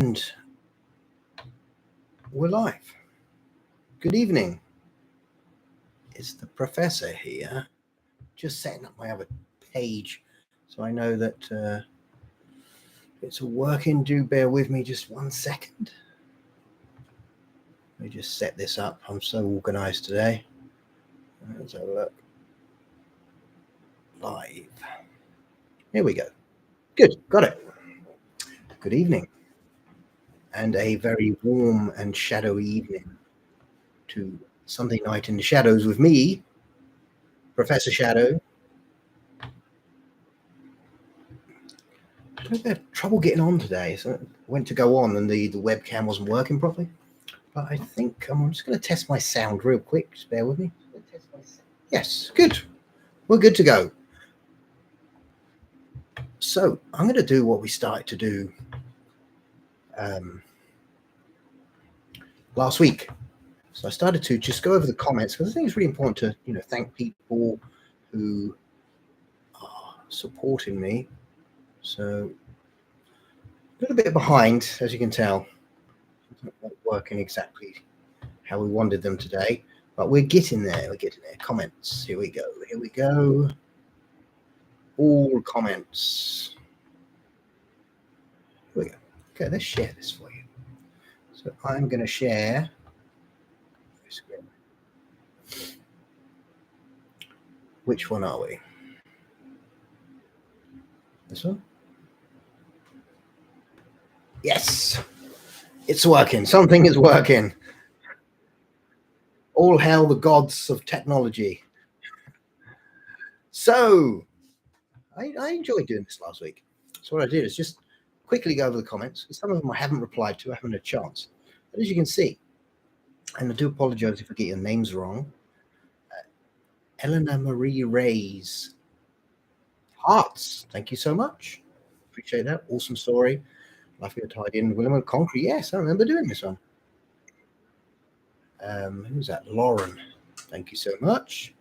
And we're live. Good evening. It's the professor here. Just setting up my other page so I know that it's all working. Do bear with me just 1 second. Let me just set this up. I'm so organized today. Let's have a look. Live. Here we go. Good. Got it. Good evening. And a very warm and shadowy evening to Sunday Night in the Shadows with me, Professor Shadow. I had trouble getting on today, so I went to go on and the webcam wasn't working properly. But I think I'm just going to test my sound real quick. Just bear with me. Yes, good. We're good to go. So I'm going to do what we started to do last week. So I started to just go over the comments because I think it's really important to, thank people who are supporting me. So a little bit behind, as you can tell. It's not working exactly how we wanted them today, but we're getting there. We're getting there. Comments. Here we go. Here we go. All comments. Here we go. Okay, let's share this for you. So I'm going to share. Which one are we? This one? Yes, it's working. Something is working. All hail the gods of technology. So I enjoyed doing this last week. So what I did is just quickly go over the comments. Some of them I haven't replied to. I haven't had a chance. But as you can see, and I do apologize if I get your names wrong. Eleanor Marie Reyes. Hearts. Thank you so much. Appreciate that. Awesome story. Life Get Tied In. William and Concrete. Yes, I remember doing this one. Who's that? Lauren. Thank you so much.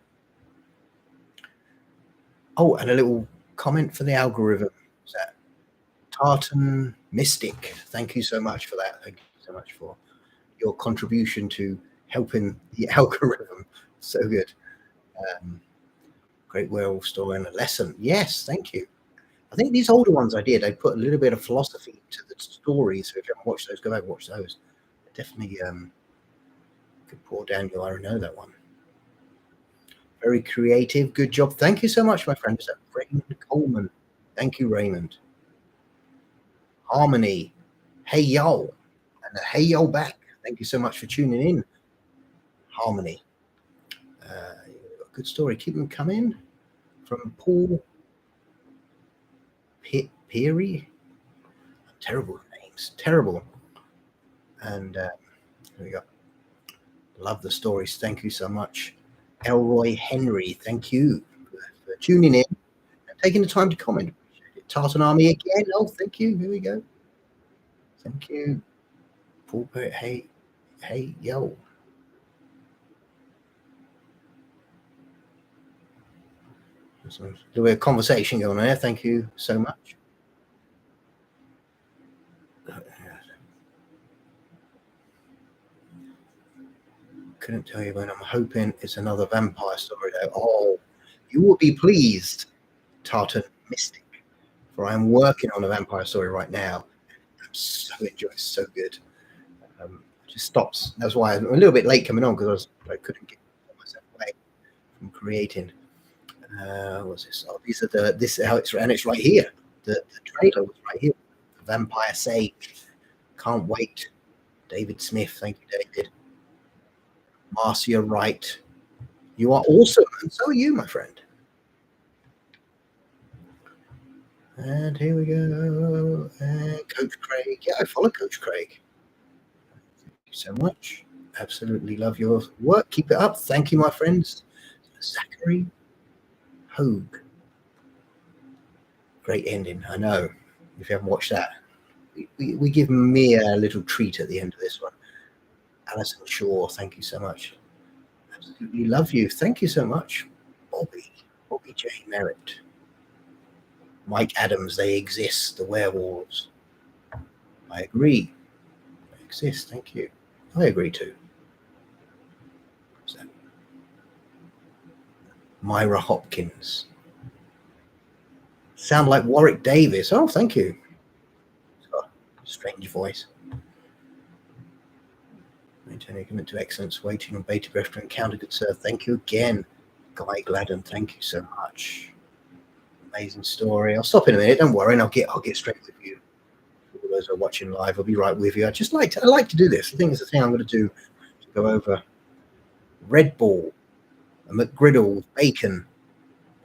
Oh, and a little comment for the algorithm. Who's that? Tartan Mystic. Thank you so much for that. Thank you so much for your contribution to helping the algorithm. So good. Great werewolf story and a lesson. Yes, thank you. I think these older ones I did, I put a little bit of philosophy to the story. So if you haven't watched those, go back and watch those. Definitely good. Poor Daniel, I know that one. Very creative. Good job. Thank you so much, my friend. Is that Raymond Coleman? Thank you, Raymond. Harmony. Hey, yo. And a hey, yo back. Thank you so much for tuning in. Harmony. Good story. Keep them coming. From Paul Peary. Terrible names. Terrible. And here we go. Love the stories. Thank you so much. Elroy Henry. Thank you for tuning in and taking the time to comment. Tartan Army again. Oh, thank you. Here we go. Thank you. Paul Perry. Hey, yo. There's a little bit of conversation going on there. Thank you so much. Couldn't tell you when. I'm hoping it's another vampire story though. Oh, you will be pleased, Tartan Mystic, for I'm working on a vampire story right now. I'm so enjoying it. So good. Just stops. That's why I'm a little bit late coming on because I couldn't get myself away from creating. What's this? Oh, these are how it's, and it's right here. The trailer was right here. Vampire Sage. Can't wait. David Smith. Thank you, David. Marcia Wright. You are awesome, and so are you, my friend. And here we go. And Coach Craig. Yeah, I follow Coach Craig. Thank you so much. Absolutely love your work. Keep it up. Thank you, my friends. Zachary Hogue. Great ending. I know. If you haven't watched that, we give Mia a little treat at the end of this one. Alison Shaw, thank you so much. Absolutely love you. Thank you so much. Bobby J. Merritt. Mike Adams, they exist, the werewolves. I agree. They exist. Thank you. I agree too. So, Myra Hopkins. Sound like Warwick Davis. Oh, thank you. Oh, strange voice. Maintaining commitment to excellence, waiting on bated breath to encounter good sir. Thank you again, Guy Gladden. Thank you so much. Amazing story. I'll stop in a minute. Don't worry, and I'll get straight with you. For those who are watching live, I'll be right with you. I like to do this. I think it's the thing I'm going to do to go over Red Bull, a McGriddle with bacon,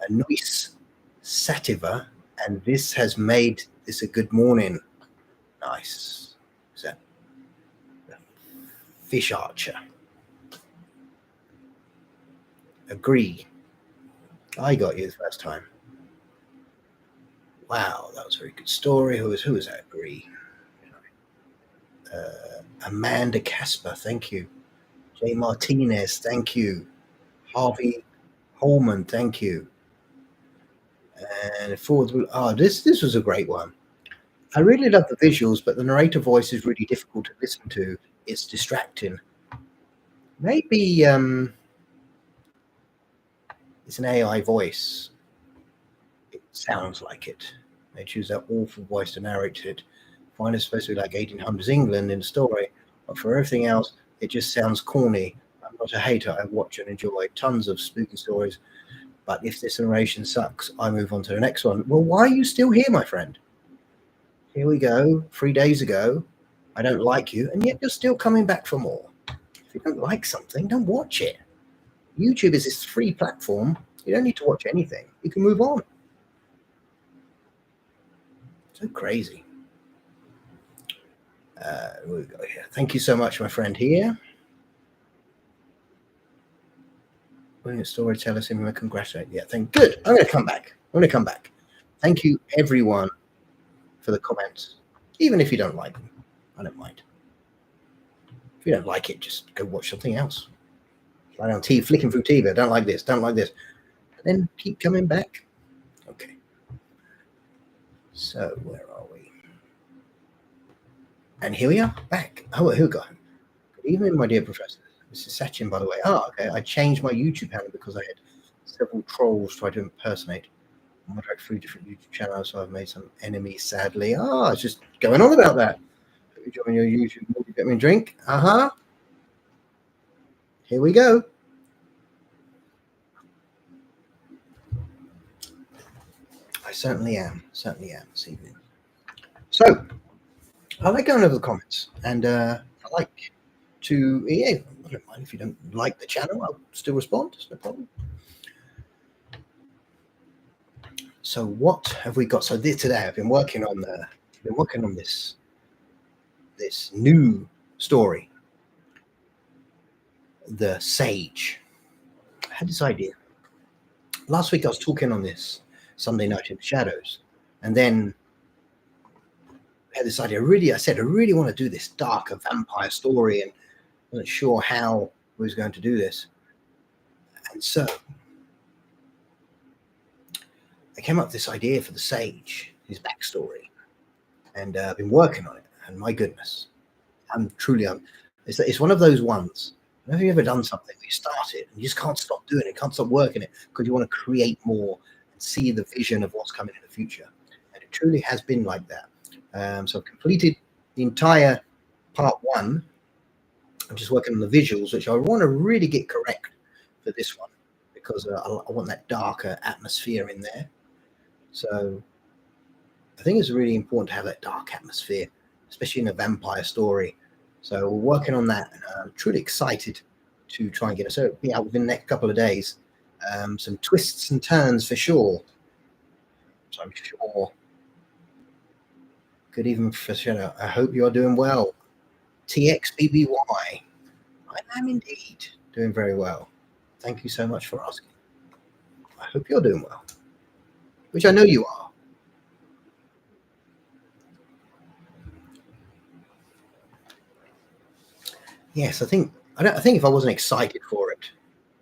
a nice sativa, and this has made this a good morning. Nice. Is that Fish Archer? Agree. I got you the first time. Wow, that was a very good story. Who was that? Agree. Amanda Casper, thank you. Jay Martinez, thank you. Harvey Holman, thank you. And forward, this was a great one. I really love the visuals, but the narrator voice is really difficult to listen to. It's distracting. Maybe it's an AI voice. It sounds like it. They choose that awful voice to narrate it. Fine, it's supposed to be like 1800s England in the story, but for everything else, it just sounds corny. I'm not a hater. I watch and enjoy tons of spooky stories, but if this narration sucks, I move on to the next one. Well, why are you still here, my friend? Here we go. 3 days ago, I don't like you, and yet you're still coming back for more. If you don't like something, don't watch it. YouTube is this free platform. You don't need to watch anything. You can move on. So crazy. We go here. Thank you so much, my friend here. Brilliant storyteller, Simon. Congratulate. Yeah, good. I'm going to come back. Thank you, everyone, for the comments. Even if you don't like them, I don't mind. If you don't like it, just go watch something else. Lie down, flicking through TV. I don't like this. Don't like this. And then keep coming back. Okay. So where are we? And here we are, back. Oh, who got him? Good evening, my dear professor. This is Sachin, by the way. Oh, okay. I changed my YouTube handle because I had several trolls try to impersonate. I moderate 3 different YouTube channels, so I've made some enemies, sadly. I was just going on about that. You join your YouTube, you get me a drink. Here we go. I certainly am this evening. So, I like going over the comments, and I like to, I don't mind if you don't like the channel, I'll still respond, it's no problem. So what have we got? So today I've been working on this new story, The Sage. I had this idea. Last week I was talking on this Sunday Night in the Shadows, and then I had this idea. I said I really want to do this darker vampire story, and I wasn't sure how I was going to do this. And so I came up with this idea for the Sage, his backstory, and I've been working on it. And my goodness, it's one of those ones. Have you ever done something where you start it and you just can't stop doing it, can't stop working it because you want to create more and see the vision of what's coming in the future? And it truly has been like that. So I've completed the entire part 1. I'm just working on the visuals, which I want to really get correct for this one because I want that darker atmosphere in there. So I think it's really important to have that dark atmosphere, especially in a vampire story. So we're working on that, and I'm truly excited to try and get it. So it'll be out within the next couple of days. Some twists and turns for sure. So I'm sure. Good evening, Professor. I hope you are doing well. TXBBY. I am indeed doing very well. Thank you so much for asking. I hope you're doing well, which I know you are. Yes, I think if I wasn't excited for it,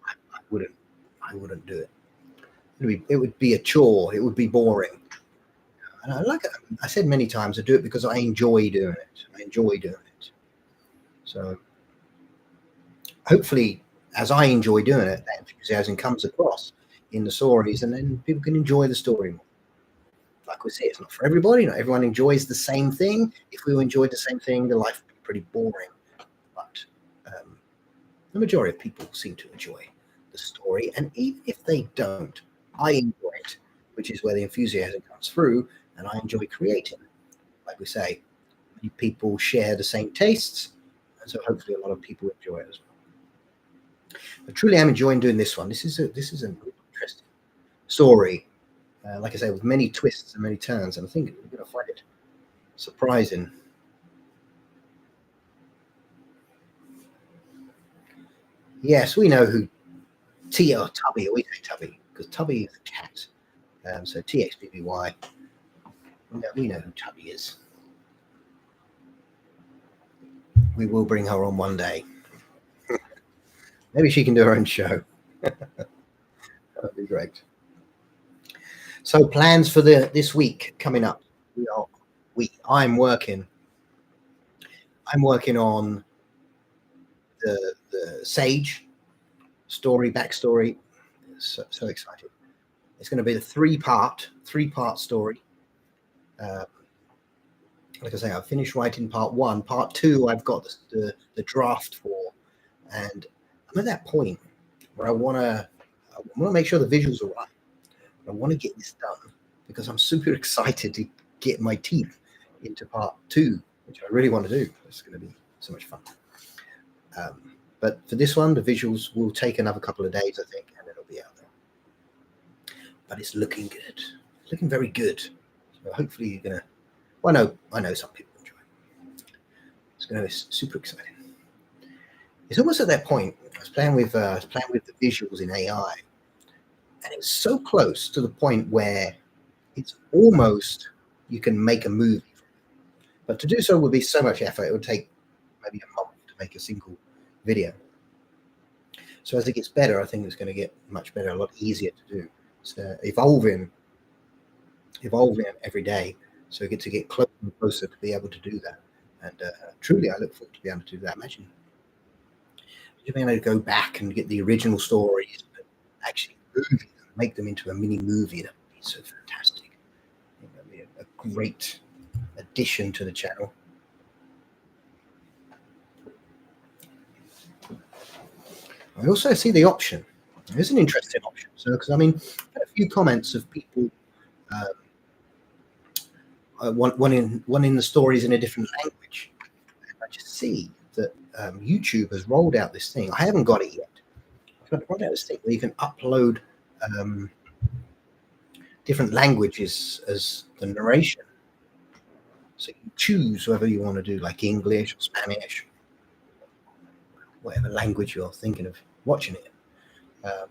I wouldn't do it. It would be a chore. It would be boring. And I said many times, I do it because I enjoy doing it. I enjoy doing it. So hopefully, as I enjoy doing it, that enthusiasm comes across in the stories, and then people can enjoy the story more. Like we say, it's not for everybody. Not everyone enjoys the same thing. If we all enjoyed the same thing, the life would be pretty boring. But the majority of people seem to enjoy the story, and even if they don't, I enjoy it, which is where the enthusiasm comes through, and I enjoy creating. Like we say, many people share the same tastes, and so hopefully a lot of people enjoy it as well. But truly, I'm enjoying doing this one. This is an interesting story. Like I say, with many twists and many turns, and I think you're going to find it surprising. Yes, we know who T or Tubby, or we say Tubby, because Tubby is a cat. So TXBBY, we know who Tubby is. We will bring her on one day. Maybe she can do her own show. That'd be great. So plans for this week coming up. I'm working on the Sage story, backstory. So excited. It's going to be the three-part story. Like I say, I've finished writing part 1. Part 2, I've got the draft for, and I'm at that point where I want to make sure the visuals are right. I want to get this done because I'm super excited to get my teeth into part 2, which I really want to do. It's going to be so much fun. But for this one, the visuals will take another couple of days, I think, and it'll be out there. But it's looking good. It's looking very good. So hopefully you're going to... Well, I know some people enjoy it. It's going to be super exciting. It's almost at that point. I was playing with the visuals in AI, and it was so close to the point where it's almost you can make a movie. But to do so would be so much effort. It would take maybe a month to make a single video. So as it gets better, I think it's going to get much better, a lot easier to do. It's evolving every day. So we get to get closer and closer to be able to do that. And truly, I look forward to be able to do that. Imagine being able to go back and get the original stories, but actually make them into a mini movie. That would be so fantastic. That would be a great addition to the channel. I also see the option. There's an interesting option. So, because I mean, I've had a few comments of people wanting the stories in a different language. And I just see that YouTube has rolled out this thing. I haven't got it yet. I've rolled out this thing where you can upload different languages as the narration. So you choose whether you want to do like English or Spanish, whatever language you're thinking of watching it,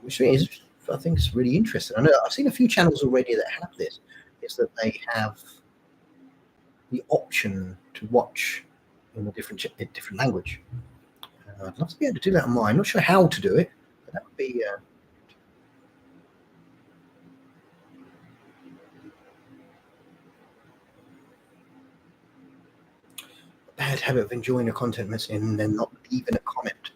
which is, I think, is really interesting. I know I've seen a few channels already that have this. It's that they have the option to watch in a different language. I'd love to be able to do that on mine. I'm not sure how to do it, but that would be. Bad habit of enjoying a content message and then not leaving a comment.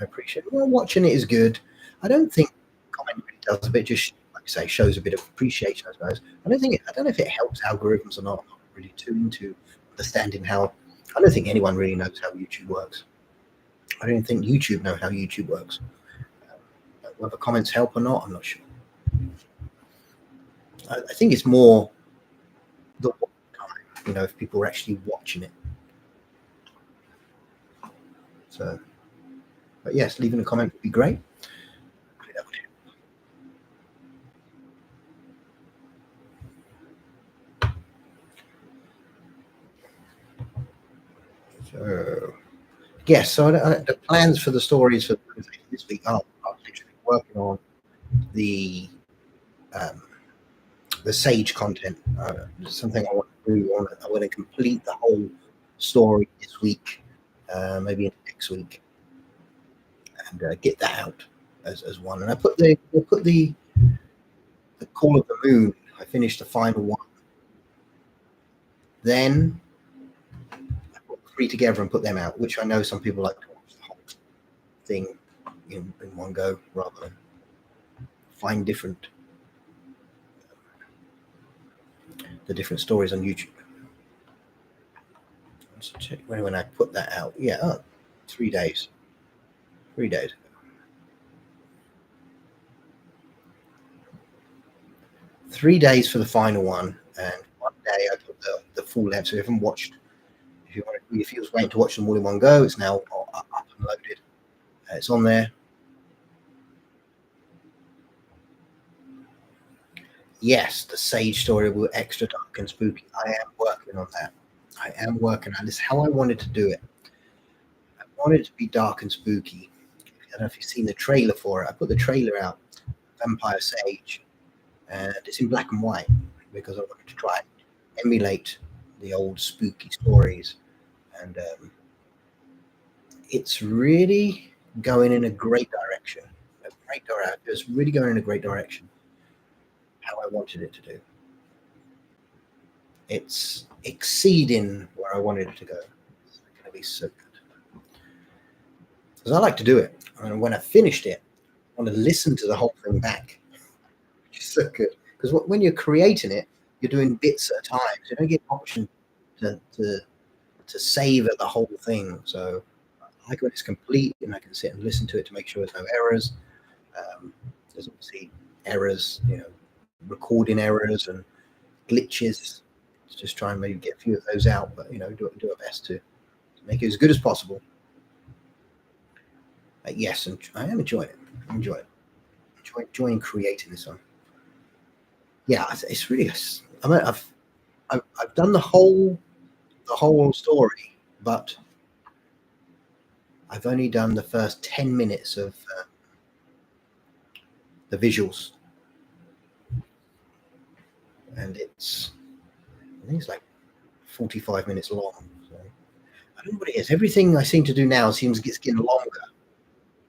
I appreciate it. Well, watching it is good. I don't think comment really does a bit. Just like I say, shows a bit of appreciation, I suppose. I don't know if it helps algorithms or not. I'm not really too into understanding how. I don't think anyone really knows how YouTube works. I don't think YouTube know how YouTube works. Whether comments help or not, I'm not sure. I think it's more the time, if people are actually watching it. So, but yes, leaving a comment would be great. So, yes, so the plans for the stories for this week are literally working on the Sage content. Something I want to do. I want to complete the whole story this week, maybe next week, and get that out as one. And I put the Call of the Moon. I finished the final one. Then I put 3 together and put them out, which I know some people like to watch the whole thing in one go rather than find the different stories on YouTube. So check when I put that out. Yeah, 3 days. 3 days. 3 days for the final one, and 1 day I put the full length. So if you haven't watched, if you was waiting to watch them all in one go, it's now up and loaded. It's on there. Yes, the Sage story will extra dark and spooky. I am working on that. I am working on this. How I wanted to do it. I wanted it to be dark and spooky. I don't know if you've seen the trailer for it. I put the trailer out, Vampire Sage, and it's in black and white because I wanted to try and emulate the old spooky stories, and it's really going in a great direction. It's really going in a great direction. How I wanted it to do. It's exceeding where I wanted it to go. It's going to be so good. Because I like to do it. And when I finished it, I want to listen to the whole thing back. Which is so good. Because when you're creating it, you're doing bits at a time. So you don't get an option to savor the whole thing. So I like when it's complete and I can sit and listen to it to make sure there's no errors. There's obviously errors, recording errors and glitches. Just try and maybe get a few of those out, but do our best to make it as good as possible. Yes, and I am enjoying it. Enjoying creating this one. Yeah, it's really. I mean, I've done the whole story, but I've only done the first 10 minutes of the visuals, and I think it's like 45 minutes long. So I don't know what it is. Everything I seem to do now it's getting longer.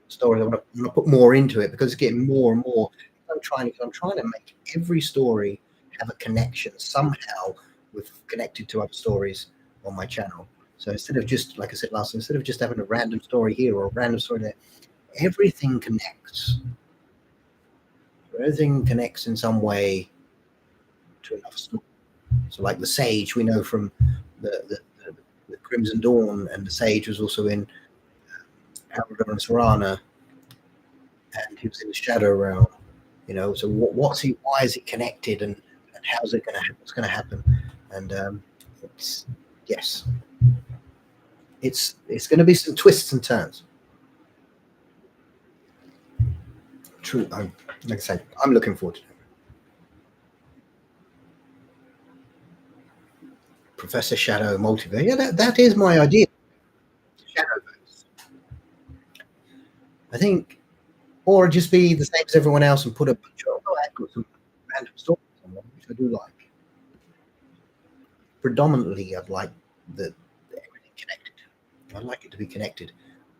Stories I want to put more into it because it's getting more and more. I'm trying to make every story have a connection somehow connected to other stories on my channel. So instead of just, like I said last time, instead of just having a random story here or a random story there, everything connects. Everything connects in some way to another story. So like the Sage, we know from the Crimson Dawn, and the Sage was also in Arador and Serana, and he was in the Shadow Realm. So why is it connected, and how's it what's going to happen? And it's going to be some twists and turns. True. Like I said, I'm looking forward to it. Professor Shadow Multiverse. Yeah, that is my idea. Shadowverse. I think, or just be the same as everyone else and put a bunch of I've got some random stories on them, which I do like. Predominantly, I'd like everything connected. I'd like it to be connected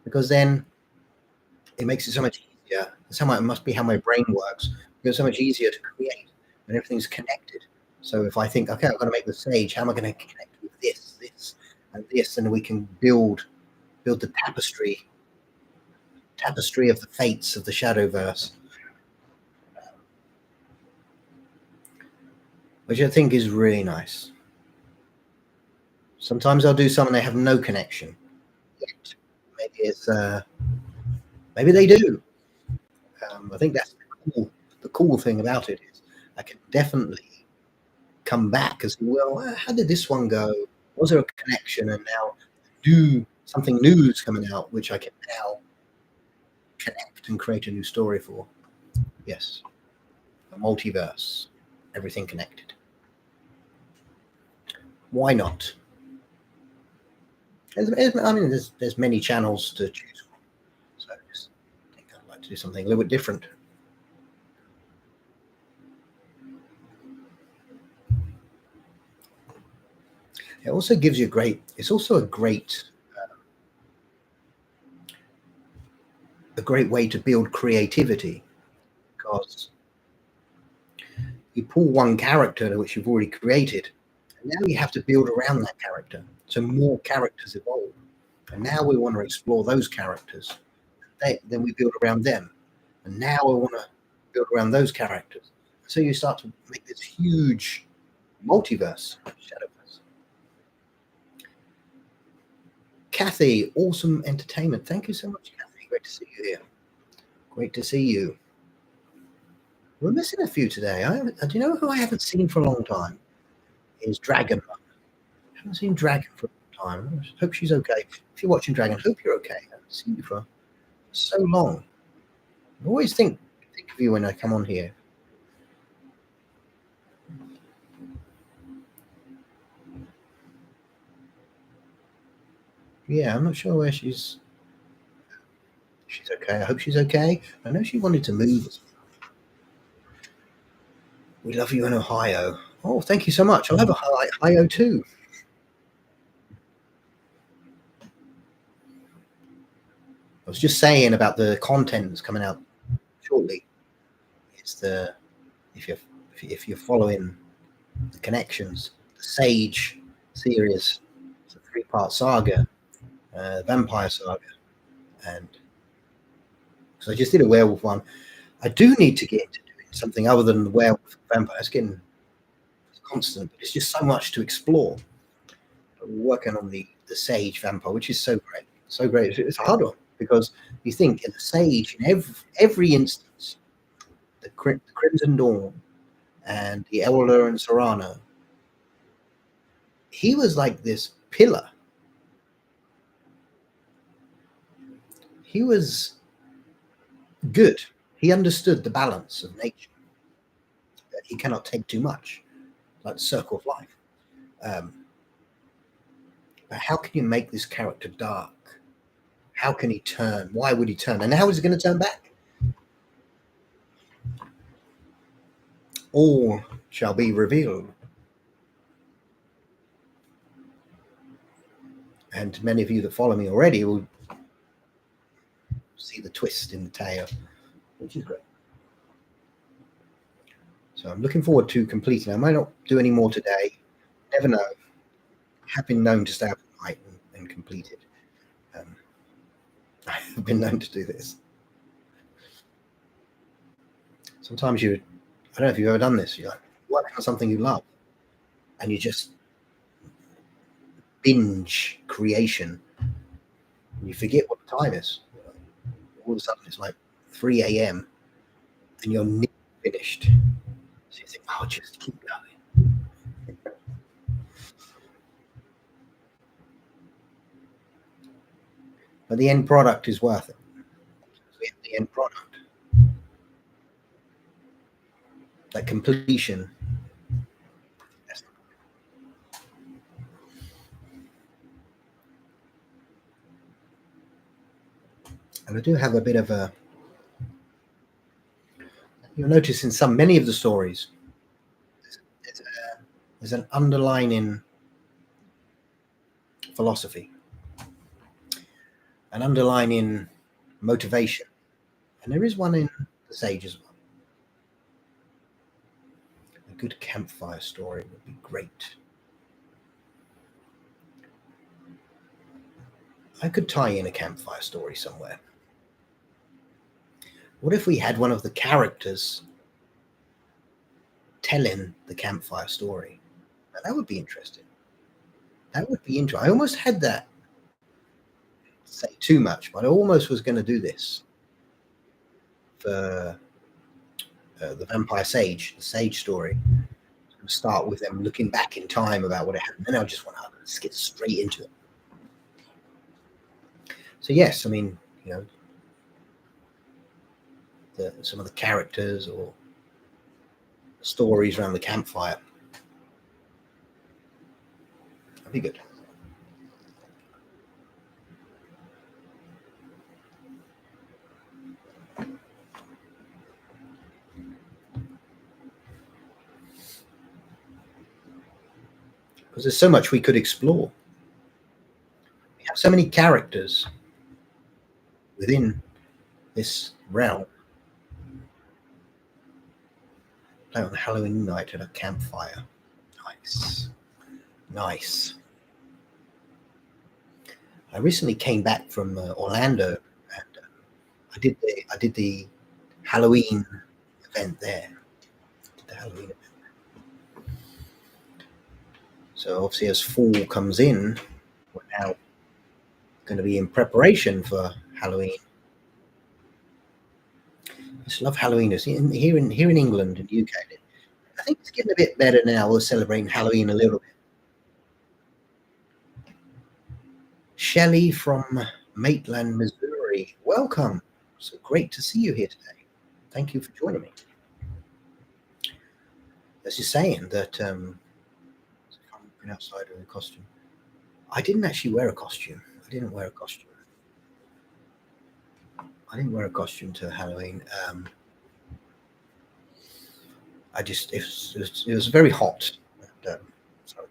because then it makes it so much easier. It must be how my brain works. It's so much easier to create when everything's connected. So if I think, okay, I'm going to make the Sage, how am I going to connect with this, and this, and we can build the tapestry of the fates of the Shadowverse, which I think is really nice. Sometimes I'll do some and they have no connection yet. Maybe it's maybe they do. I think that's the cool thing about it is I can definitely come back as well. How did this one go? Was there a connection? And now something new is coming out, which I can now connect and create a new story for. Yes, a multiverse, everything connected. Why not? There's many channels to choose from, so I just think I'd like to do something a little bit different. It also gives you it's also a great way to build creativity, because you pull one character which you've already created And now you have to build around that character. So more characters evolve. And now we want to explore those characters. Then we build around them. And now I want to build around those characters. So you start to make this huge multiverse, Shadowverse. Kathy, awesome entertainment. Thank you so much, Kathy. Great to see you here. Great to see you. We're missing a few today. Do you know who I haven't seen for a long time? Is Dragon. I haven't seen Dragon for a long time. I hope she's okay. If you're watching Dragon, I hope you're okay. I haven't seen you for so long. I always think of you when I come on here. Yeah, I'm not sure where she's okay. I hope she's okay. I know she wanted to move. We love you in Ohio. Oh, thank you so much. I'll have Ohio too. I was just saying about the content that's coming out shortly. It's the if you're following the connections, the Sage series, it's a 3-part saga, vampire saga, and because I just did a werewolf one. I do need to get into doing something other than the werewolf vampire. It's getting constant, but it's just so much to explore. We're working on the Sage vampire, which is so great. So great. It's a hard one because you think in the Sage, in every instance, the Crimson Dawn and the Elder and Serrano, he was like this pillar. He was good. He understood the balance of nature, that he cannot take too much, like the circle of life. But how can you make this character dark? How can he turn? Why would he turn? And how is he going to turn back? All shall be revealed. And many of you that follow me already will see the twist in the tale, which is great. So I'm looking forward to completing. I might not do any more today. Never know. I have been known to stay up at night and complete it. I have been known to do this. Sometimes I don't know if you've ever done this. You're working on something you love, and you just binge creation, and you forget what the time is. All of a sudden, it's like 3 a.m. and you're nearly finished. So you think, "Oh, just keep going." But the end product is worth it. We have the end product, that completion. And I do have a bit of a. You'll notice in many of the stories, there's an underlining philosophy, an underlining motivation, and there is one in the Sage as well. A good campfire story would be great. I could tie in a campfire story somewhere. What if we had one of the characters telling the campfire story? Now, that would be interesting. That would be interesting. I almost had that. Say too much, but I almost was going to do this for the Vampire Sage, the Sage story. Start with them looking back in time about what happened. Then I just want to get straight into it. So yes, I mean, some of the characters or stories around the campfire. That'd be good. Because there's so much we could explore. We have so many characters within this realm. Play on Halloween night at a campfire. Nice. Nice. I recently came back from Orlando, and I did the Halloween event there. Did the Halloween event. So obviously, as fall comes in, we're now going to be in preparation for Halloween. I just love Halloween. Here in England and UK. I think it's getting a bit better now. We're celebrating Halloween a little bit. Shelley from Maitland, Missouri. Welcome. So great to see you here today. Thank you for joining me. As you're saying that I'm outside with a costume. I didn't actually wear a costume. I didn't wear a costume to Halloween. It was very hot. And, so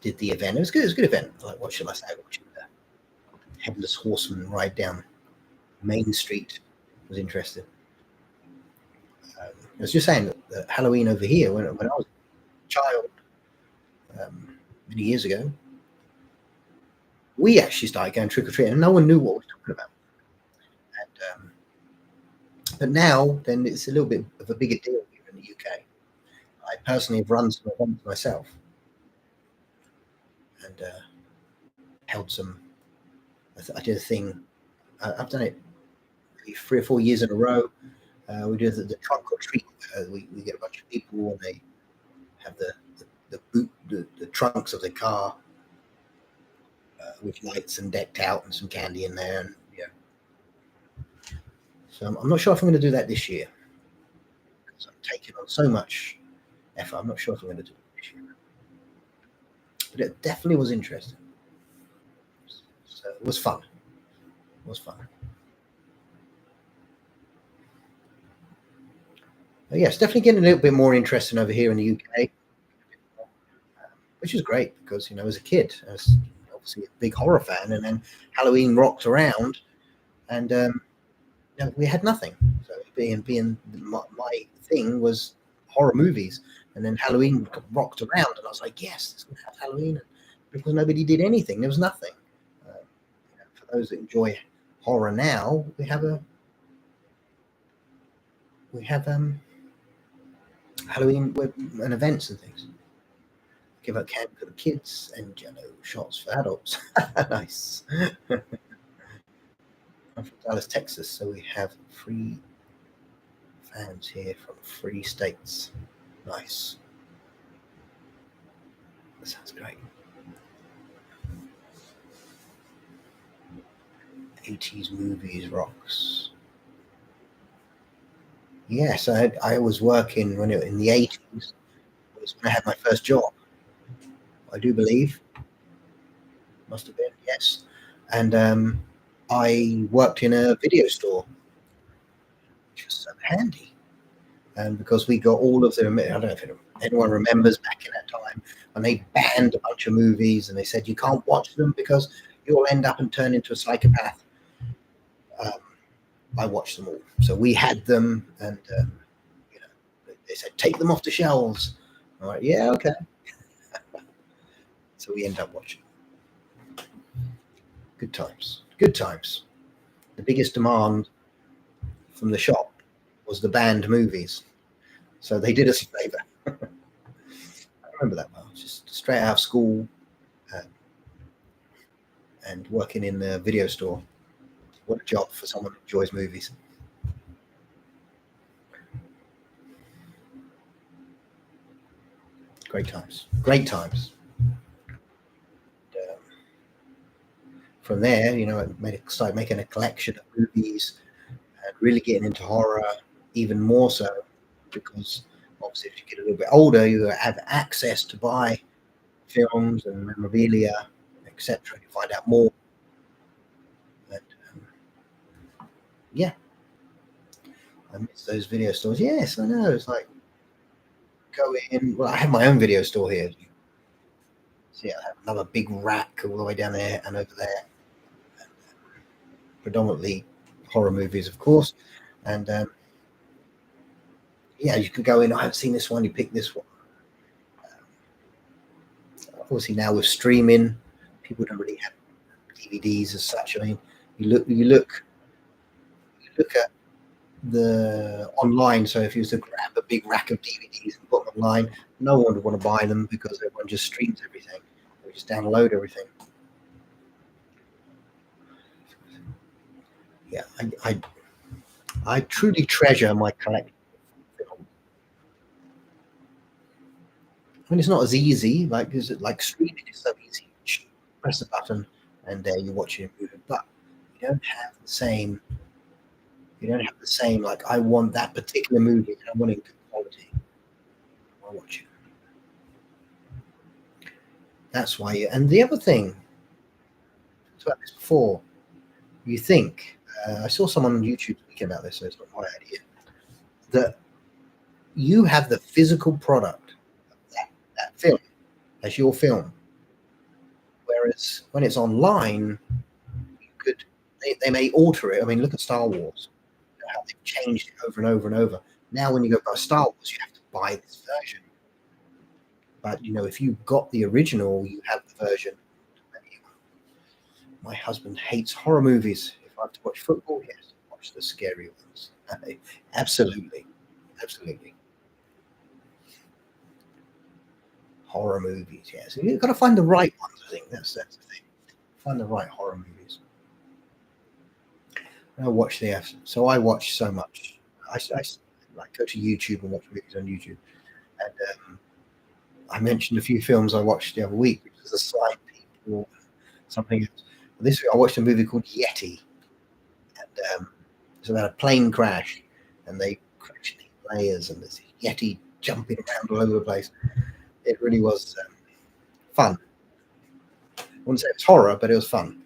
did the event. It was good. It was a good event. Like, what shall I say? Watching the Headless Horseman ride down Main Street was interesting. I was just saying that Halloween over here, when I was a child, many years ago, we actually started going trick or treating, and no one knew what we were talking about. And but now, then it's a little bit of a bigger deal here in the UK. I personally have run some events myself, and held some. I did a thing. I've done it 3 or 4 years in a row. We do the trunk or treat. We get a bunch of people, and they have the trunks of the car with lights and decked out and some candy in there. And yeah. So I'm not sure if I'm going to do that this year, because I'm taking on so much effort. I'm not sure if I'm going to do it this year. But it definitely was interesting. So it was fun. It was fun. But yeah, it's definitely getting a little bit more interesting over here in the UK, which is great because, as a kid, I was obviously a big horror fan, and then Halloween rocked around, and we had nothing. So being my thing was horror movies, and then Halloween rocked around, and I was like, yes, let's have Halloween, because nobody did anything. There was nothing. For those that enjoy horror now, we have Halloween and events and things. Give out candy for the kids and shots for adults. Nice. I'm from Dallas, Texas, so we have 3 fans here from 3 states. Nice. That sounds great. 80s movies rocks. Yes, I was working in the 80s. It was when I had my first job. I do believe. Must have been, yes. And I worked in a video store, which was so handy. And because we got all of them, I don't know if anyone remembers back in that time, and they banned a bunch of movies, and they said you can't watch them because you'll end up and turn into a psychopath. I watched them all. So we had them, and they said take them off the shelves. I'm like, yeah, okay. So we end up watching. Good times. Good times. The biggest demand from the shop was the banned movies. So they did us a favor. I remember that well. Just straight out of school and working in the video store. What a job for someone who enjoys movies. Great times. Great times. From there, I started making a collection of movies and really getting into horror even more so, because obviously if you get a little bit older, you have access to buy films and memorabilia, etc. You find out more. And yeah, I miss those video stores. Yes, I know. It's like go in. Well, I have my own video store here. See, I have another big rack all the way down there and over there. Predominantly horror movies, of course. And yeah, you could go in. I haven't seen this one. You pick this one. obviously now with streaming, people don't really have DVDs as such. I mean, you look at the online. So if you was to grab a big rack of DVDs and put them online, no one would want to buy them because everyone just streams everything. They just download everything. Yeah, I truly treasure my collection. I mean, it's not as easy. Like streaming is so easy. You press a button and there you watch your movie, but you don't have the same. You don't have the same. Like I want that particular movie and I want it in good quality. I watch it. That's why. And the other thing, I talked about this before. You think I saw someone on YouTube speaking about this, so it's not my idea. That you have the physical product of that film as your film, whereas when it's online, you could they may alter it. I mean, look at Star Wars, you know, how they've changed it over and over and over. Now, when you go buy Star Wars, you have to buy this version. But you know, if you've got the original, you have the version. My husband hates horror movies. If I have to watch football, yes, watch the scary ones. Absolutely, absolutely. Horror movies, yes. So you've got to find the right ones. I think that's the thing. Find the right horror movies. I watch so I watch so much. I like go to YouTube and watch movies on YouTube. And I mentioned a few films I watched the other week, which was The Slime People, something else. This week I watched a movie called Yeti, and it's about a plane crash, and they crash in layers, and there's a Yeti jumping around all over the place. It really was fun. I wouldn't say it's horror, but it was fun.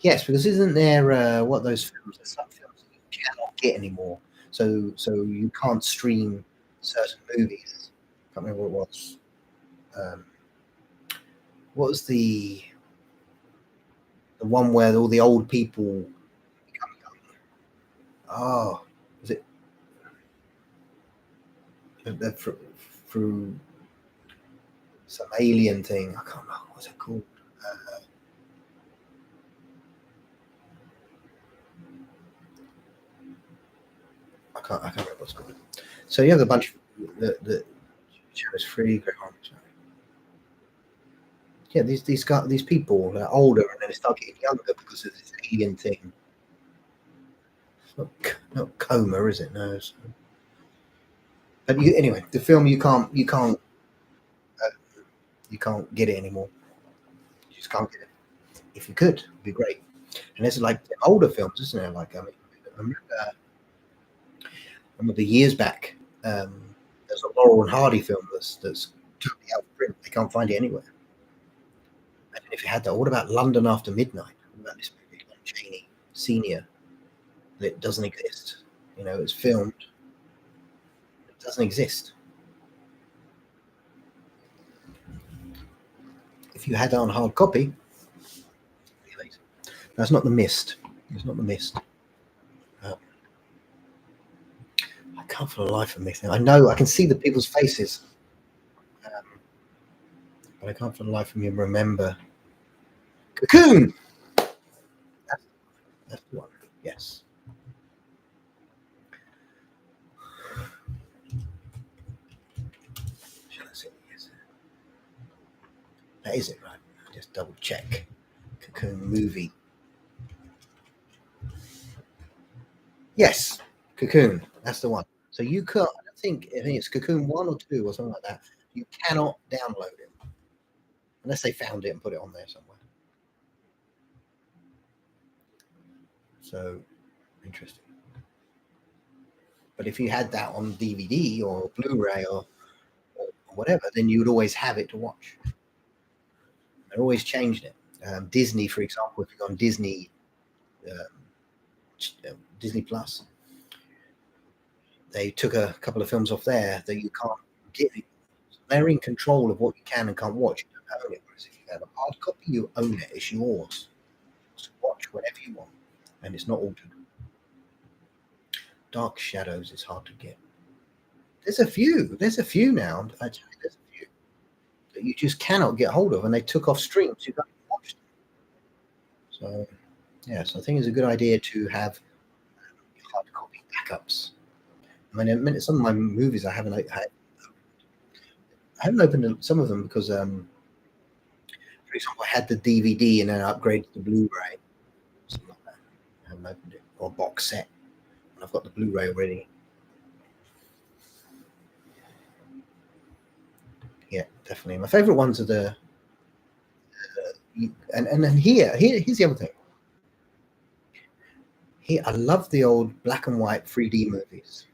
Yes, because isn't there what those films? There's some films that you cannot get anymore, so you can't stream certain movies. I can't remember what it was. Um, what was the one where all the old people become young? Oh, was it through some alien thing? I can't remember. What's it called? Uh, I can't remember what's called. So you have a bunch of the shows free. Yeah, these people are older and then they start getting younger because of this alien thing. It's not coma, is it? No. But anyway, the film uh, you can't get it anymore. You just can't get it. If you could, it'd be great. And it's like older films, isn't it? Like I remember years back. There's a Laurel and Hardy film that's totally out of print. They can't find it anywhere. And if you had that, what about London After Midnight? What about this movie, Lon Chaney Senior? That doesn't exist. You know, it's filmed. It doesn't exist. If you had that on hard copy, that's not The Mist. It's not The Mist. I can't for the life of me. I know I can see the people's faces, but I can't for the life of me remember. Cocoon. That's the one. Yes. Shall I say yes? That is it, right? I just double check. Cocoon movie. Yes, Cocoon. That's the one. So you can't. I think it's Cocoon 1 or 2 or something like that. You cannot download it unless they found it and put it on there somewhere. So interesting. But if you had that on DVD or Blu-ray or whatever, then you would always have it to watch. They're always changed it. Disney, for example, if you go on Disney Plus, they took a couple of films off there that you can't get. So they're in control of what you can and can't watch. You don't own it. Whereas if you have a hard copy, you own it. It's yours to watch whatever you want, and it's not altered. Dark Shadows is hard to get. There's a few now. Actually, there's a few that you just cannot get hold of, and they took off streams. You can't watch them. So, yeah, so I think it's a good idea to have hard copy backups. I mean, some of my movies I haven't opened some of them because, for example, I had the DVD and then I upgraded to Blu-ray, something like that. I haven't opened it, or box set, and I've got the Blu-ray already. Yeah, definitely. My favorite ones are the and then here's the other thing. Here, I love the old black and white 3D movies.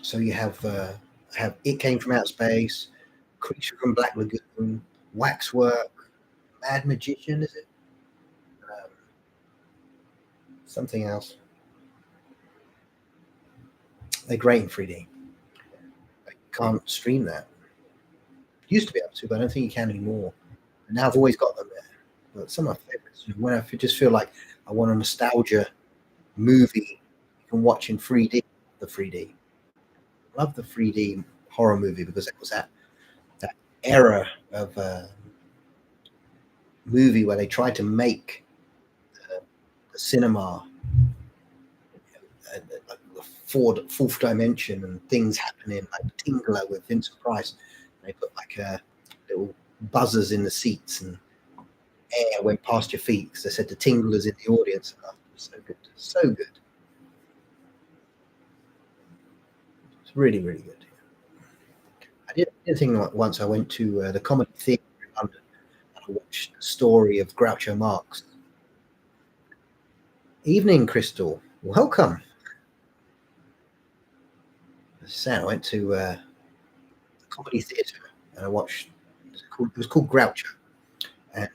So you have It Came from Outer Space, Creature from Black Lagoon, Waxwork, Mad Magician, is it? Something else. They're great in 3D. I can't stream that. Used to be able to, but I don't think you can anymore. And now I've always got them there. But some of my favorites, when I just feel like I want a nostalgia movie you can watch in 3D, the 3D. I love the 3D horror movie because it was that era of movie where they tried to make the cinema the fourth dimension and things happening, like Tingler with Vincent Price. They put like little buzzers in the seats and air went past your feet because they said the tinglers in the audience. Oh, so good, so good. It's really, really good. I did a thing once. I went to the Comedy Theatre in London and I watched the story of Groucho Marx. Evening, Crystal. Welcome. I went to the Comedy Theatre and I watched. It was called Groucho, and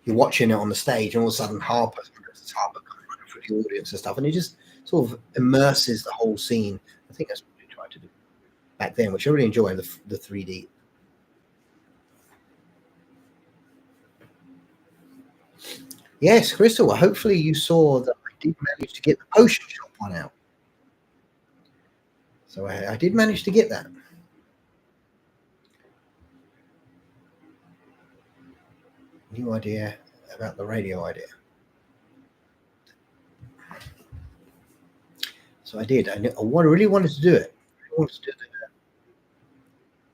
you're watching it on the stage, and all of a sudden Harper comes running through the audience and stuff, and it just sort of immerses the whole scene. I think that's what we tried to do back then, which I really enjoy, the 3D. Yes, Crystal, hopefully you saw that I did manage to get the Potion Shop one out. So I did manage to get that. New idea about the radio idea. So I did. I really wanted to do it. I wanted to do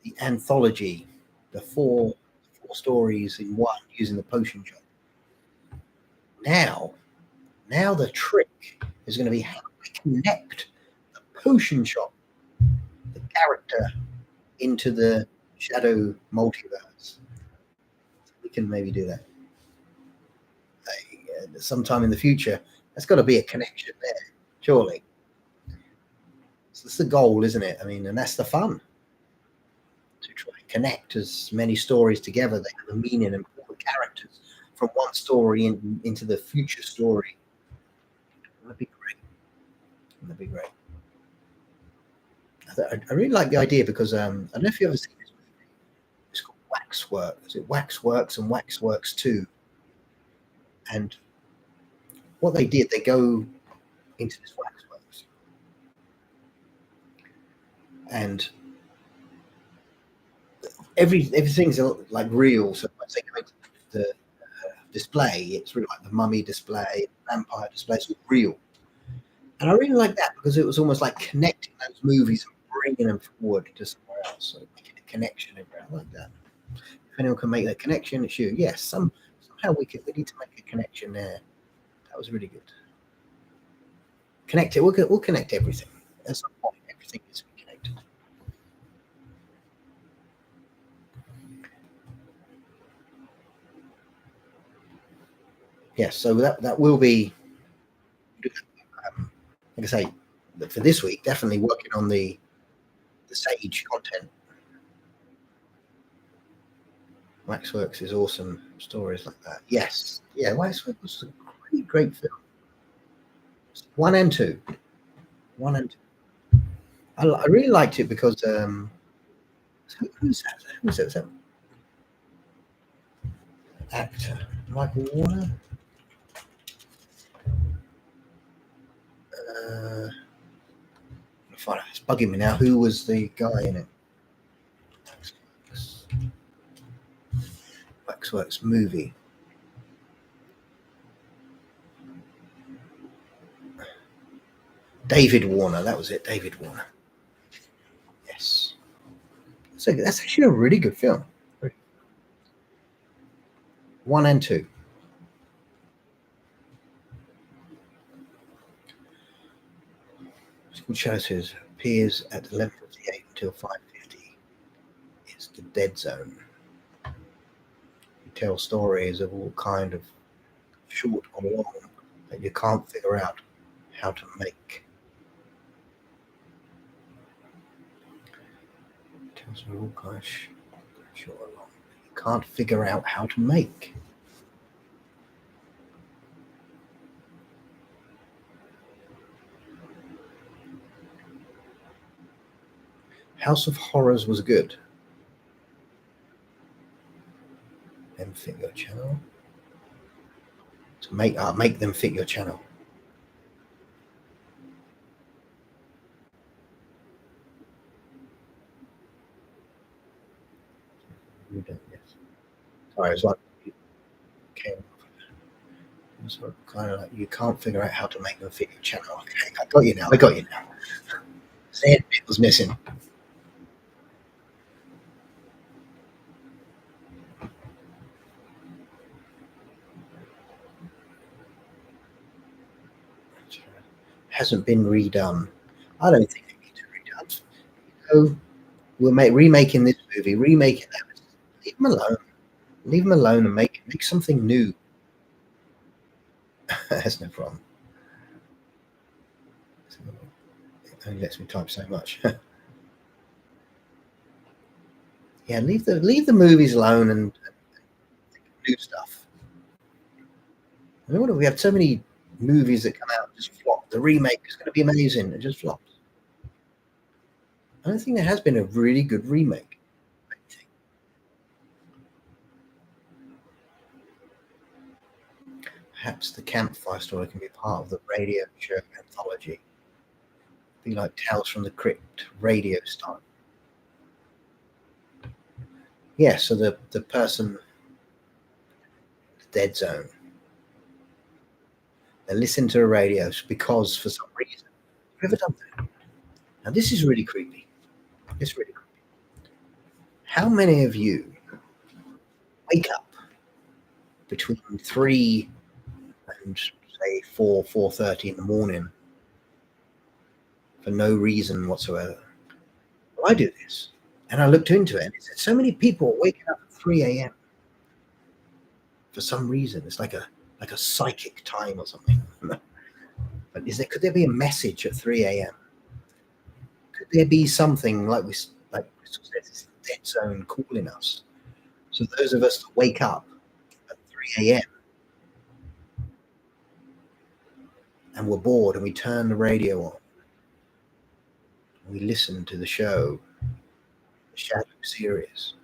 the anthology, the four stories in one using the Potion Shop. Now the trick is going to be how to connect the Potion Shop, the character, into the Shadow multiverse. We can maybe do that sometime in the future. There's got to be a connection there, surely. So that's the goal, isn't it? I mean, and that's the fun, to try and connect as many stories together that have a meaning and pull the characters from one story into the future story. That'd be great. That'd be great. I really like the idea because I don't know if you ever seen this movie. It's called Waxwork. Is it Waxworks and Waxworks 2? And what they did, they go into this Waxworks, and everything's like real. So once they go into the display, it's really like the mummy display, vampire display. It's all real. And I really like that because it was almost like connecting those movies and bringing them forward to somewhere else. So making a connection. I like that. If anyone can make that connection, it's you. Yes, somehow we need to make a connection there. That was really good. Connect it. We'll connect everything. At some point, everything is connected. Yes, so that will be. Like I say, for this week, definitely working on the Sage content. Waxworks is awesome. Stories like that. Yes. Yeah, Waxworks was a great film. 1 and 2. 1 and 2. I really liked it because who's that? Who's that? Actor Michael Warner. It's bugging me now. Who was the guy in it? Waxworks movie. David Warner. That was it. David Warner. Yes. So that's actually a really good film. 1 and 2. School Charities appears at 11:58 until 5:50. It's the Dead Zone. You tell stories of all kind of short or long that you can't figure out how to make. Tells of all kind of short or long that you can't figure out how to make. House of Horrors was good. Them fit your channel. To make them fit your channel. You don't, yes. Sorry, it's like sort of kind of like you can't figure out how to make them fit your channel. Okay, I got you now. Sad bit was missing. Hasn't been redone. I don't think it needs redone. So we're remaking this movie, remaking that. Leave them alone. Leave them alone and make something new. That's no problem. It only lets me type so much. Yeah, leave the movies alone and do stuff. I mean, we have so many movies that come out and just flop. The remake is going to be amazing. It just flops. I don't think there has been a really good remake. Perhaps the campfire story can be part of the radio show anthology. Be like Tales from the Crypt radio style. Yeah, so the person, the Dead Zone, they listen to the radio because for some reason. Have you ever done that? Now this is really creepy. It's really creepy. How many of you wake up between 3 and say 4:30 in the morning for no reason whatsoever? Well, I do this, and I looked into it, and it said so many people waking up at 3 a.m. for some reason. It's like a psychic time or something. But could there be a message at 3 a.m.? Could there be something like Crystal said, this Dead Zone calling us? So those of us that wake up at 3 a.m. and we're bored and we turn the radio on, and we listen to the show, the Shadow series,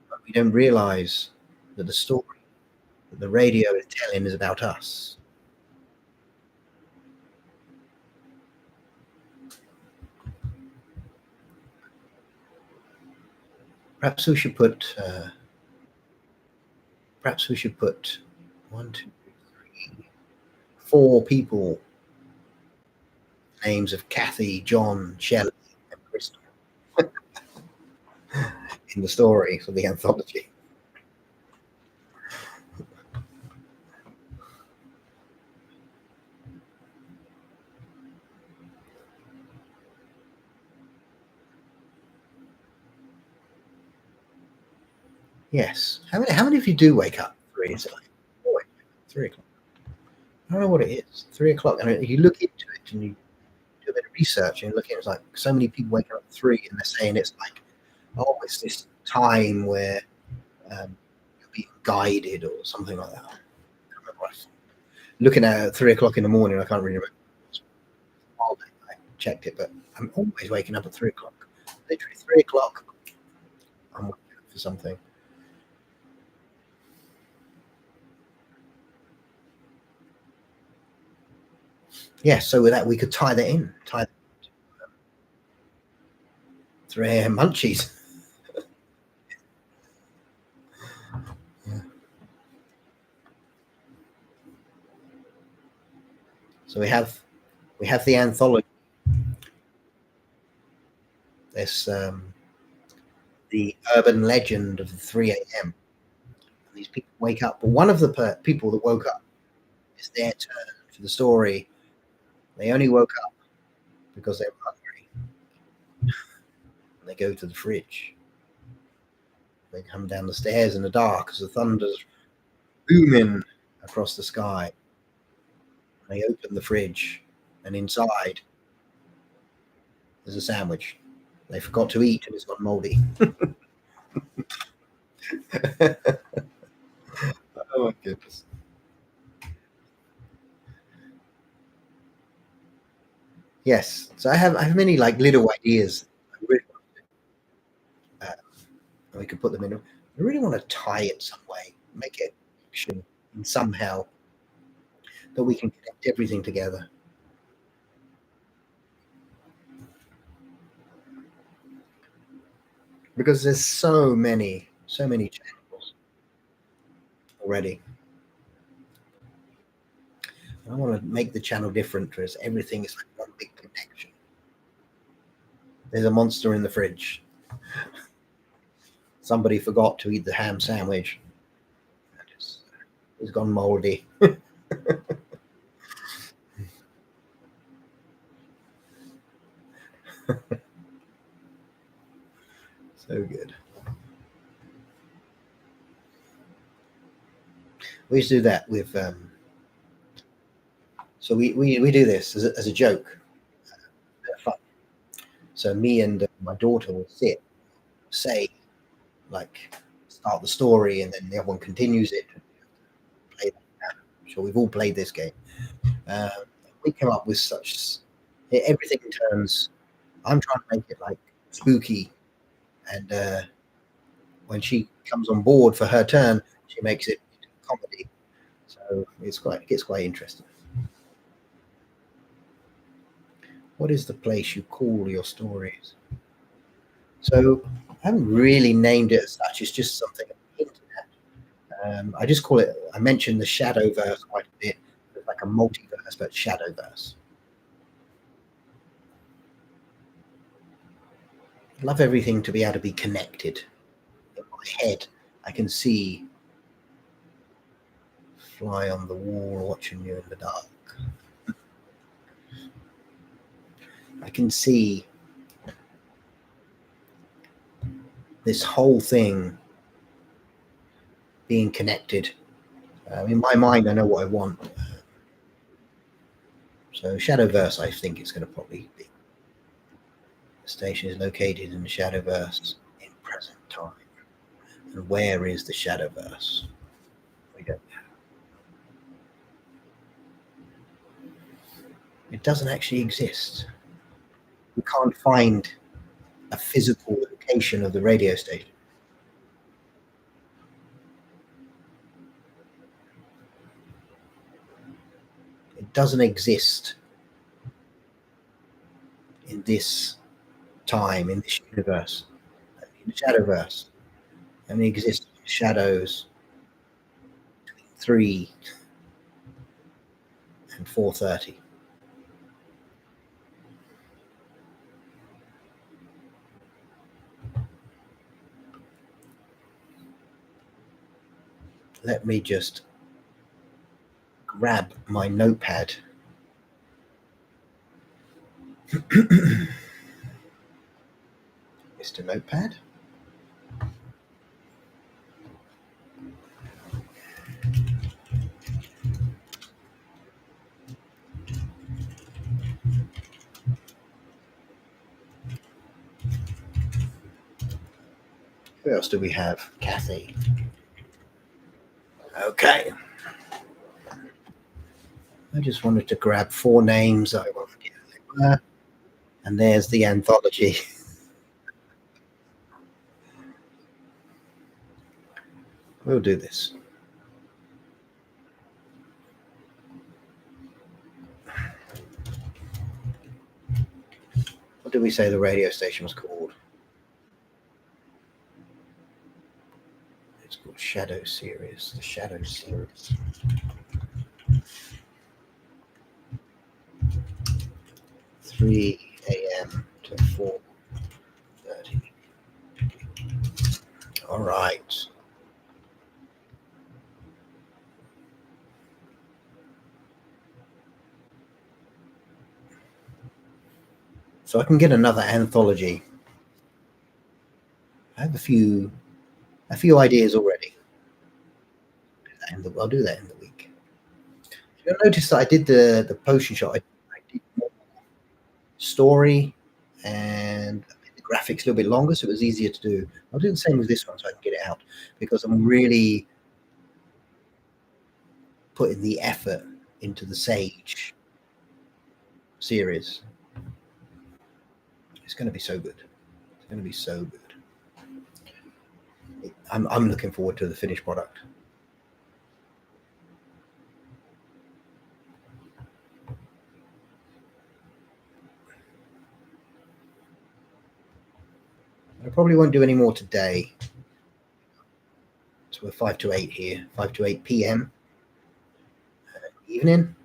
but we don't realize that the story that the radio is telling is about us. Perhaps we should put 1, 2, 3, 4 people, names of Kathy, John, Shelley, and Crystal in the story for the anthology. Yes. How many of you do wake up at 3? Is it like 3 o'clock? I don't know what it is. 3 o'clock. And you look into it and you do a bit of research and you look at it, it's like so many people waking up at 3 and they're saying it's like, oh, it's this time where you're being guided or something like that. I can't remember what looking at 3 o'clock in the morning, I can't really remember. I checked it, but I'm always waking up at 3 o'clock. Literally 3 o'clock, I'm waking up for something. Yeah, so with that we could tie that in, tie 3 a.m. munchies. Yeah. So we have the anthology. This the urban legend of the 3 a.m. These people wake up, but one of the people that woke up is their turn for the story. They only woke up because they were hungry. And they go to the fridge. They come down the stairs in the dark as the thunder's booming across the sky. They open the fridge, and inside there's a sandwich they forgot to eat, and it's gone moldy. Oh my goodness. Yes, so I have many like little ideas. Uh, and we could put them in. I really want to tie it some way, make it action somehow that we can connect everything together. Because there's so many channels already. I want to make the channel different because everything is like one big connection. There's a monster in the fridge. Somebody forgot to eat the ham sandwich. It's gone moldy. So good. We used to do that with. So we do this as a joke. Fun. So me and my daughter will say, like, start the story, and then the other one continues it. Play that. I'm sure we've all played this game. Uh, we come up with such everything in terms. I'm trying to make it like spooky, and when she comes on board for her turn, she makes it comedy. So it gets quite interesting. What is the place you call your stories? So I haven't really named it as such. It's just something on the internet. I just call it. I mentioned the Shadowverse quite a bit. It's like a multiverse, but Shadowverse. I love everything to be able to be connected. In my head, I can see fly on the wall watching you in the dark. I can see this whole thing being connected. In my mind, I know what I want. So Shadowverse, I think it's going to probably be. The station is located in the Shadowverse in present time. And where is the Shadowverse? We don't know. It doesn't actually exist. We can't find a physical location of the radio station. It doesn't exist in this time, in this universe, in the Shadowverse. It only exists in the shadows between 3 and 4:30. Let me just grab my notepad. Mr. Notepad. Who else do we have? Kathy. Okay. I just wanted to grab 4 names. I won't forget who they were. And there's the anthology. We'll do this. did we say the radio station was called? It's called Shadow Series. The Shadow Series. 3 a.m. to 4:30. All right. So I can get another anthology. I have a few ideas already. I'll do that in the week. You'll notice that I did the potion shot. I did more story and the graphics a little bit longer, so it was easier to do. I'll do the same with this one so I can get it out, because I'm really putting the effort into the Sage series. It's going to be so good. It's going to be so good. I'm looking forward to the finished product. I probably won't do any more today. So we're 5 to 8 here, 5 to 8 p.m. Evening.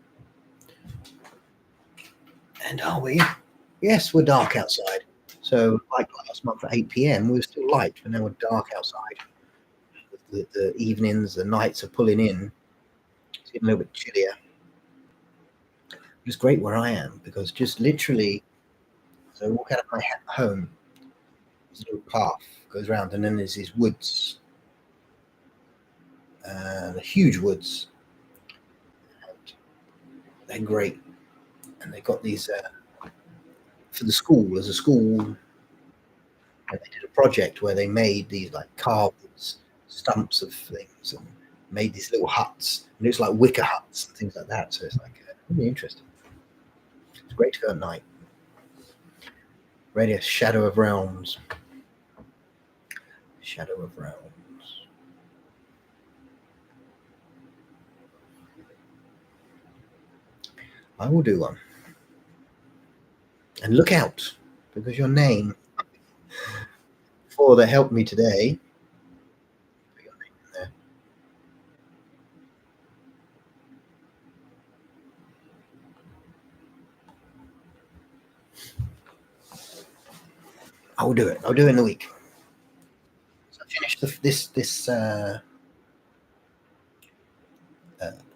And are we? Yes, we're dark outside. So like last month at 8 p.m, we were still light, but now we're dark outside. The evenings, the nights are pulling in. It's getting a little bit chillier. It's great where I am, because just literally, so I walk out of my home, there's a little path goes around, and then there's these woods, the huge woods. And they're great, and they got these for the school. There's a school, and they did a project where they made these like carved stumps of things and made these little huts, and it's like wicker huts and things like that. So it's like really interesting. It's great to go at night. Radio Shadow of Realms. Shadow of Realms. I will do one. And look out, because your name for that helped me today. Put your name in there. I will do it. I'll do it in a week. So I finished this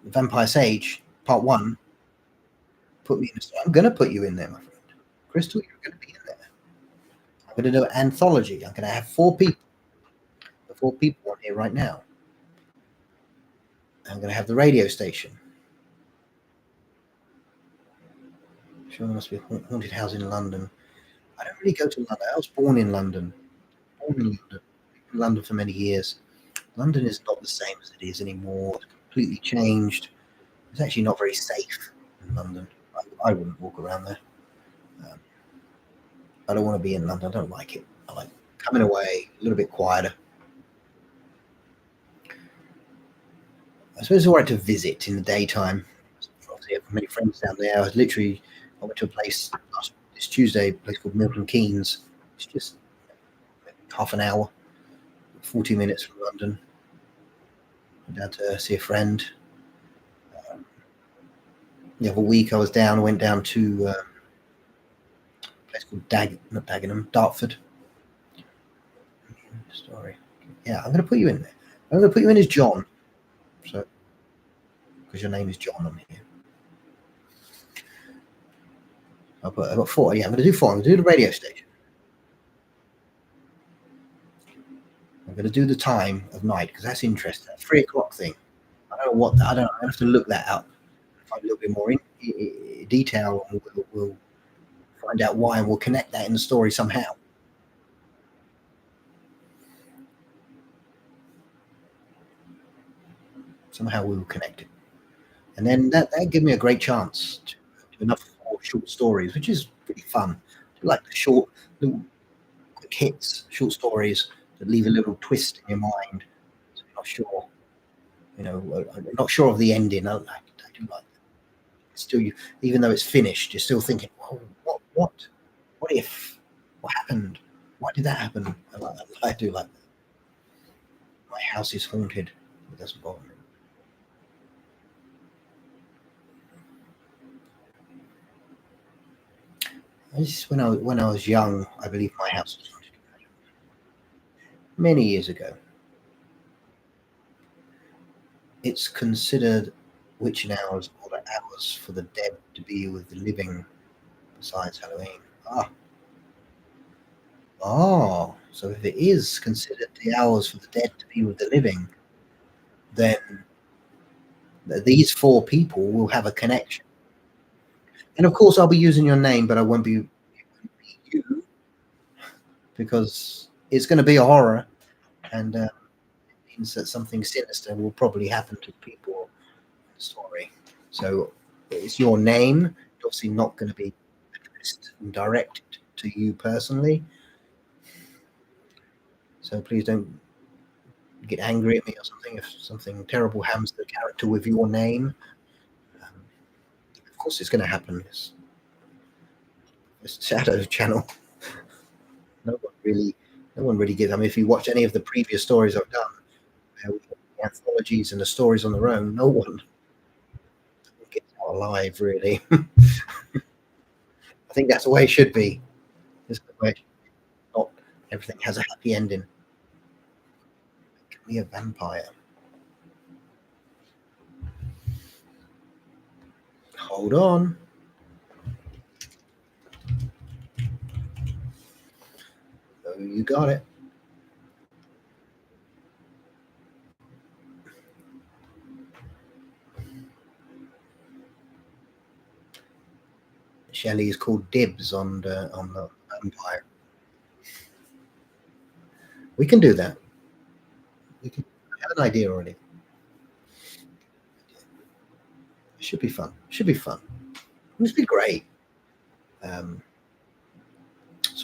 Vampire Sage Part 1. Put me in. I'm going to put you in there, my friend. Crystal, you're going to be in there. I'm going to do an anthology. I'm going to have 4 people. The 4 people on here right now. I'm going to have the radio station. Sure, there must be a haunted house in London. I don't really go to London. I was born in London. In London for many years. London is not the same as it is anymore. It's completely changed. It's actually not very safe in London. I wouldn't walk around there. I don't want to be in London. I don't like it. I like coming away a little bit quieter. I suppose it's all right to visit in the daytime. Obviously, I have many friends down there. I went to a place this Tuesday, a place called Milton Keynes. It's just half an hour, 40 minutes from London. Went down to see a friend. The other week I went down to a place called Dartford. Story. Yeah, I'm going to put you in there. I'm going to put you in as John. So, because your name is John on here. I've got 4. Yeah, I'm going to do 4. I'm going to do the radio station. I'm going to do the time of night, because that's interesting. That 3 o'clock thing. I don't know what. I don't know. I have to look that up. Find a little bit more in detail, and we'll find out why, and we'll connect that in the story somehow. Somehow we will connect it, and then that give me a great chance to do enough short stories, which is pretty fun. I like the short, little quick hits, short stories that leave a little twist in your mind. So you're not sure, I'm not sure of the ending. I do like that. Still, even though it's finished, you're still thinking, "Oh, what What if? What happened? Why did that happen? I do like that. My house is haunted. It doesn't bother me. When I was young, I believe my house was haunted. Many years ago. It's considered witching hours or the hours for the dead to be with the living besides Halloween. So if it is considered the hours for the dead to be with the living, then these four people will have a connection. And of course, I'll be using your name, but I won't be you, because it's going to be a horror, and it means that something sinister will probably happen to people in the story. So it's your name. It's obviously not going to be addressed and directed to you personally. So please don't get angry at me or something if something terrible happens to the character with your name. Of course, it's going to happen. It's Shadow Channel. No one really gives. I mean, if you watch any of the previous stories I've done, the anthologies and the stories on their own, no one gets out alive, really. I think that's the way it should be. It's the way not everything has a happy ending. Give me a vampire. Hold on. Oh, you got it. Shelley is called dibs on the vampire. We can do that. We can have an idea already. It should be fun. Should be fun. This would be great. So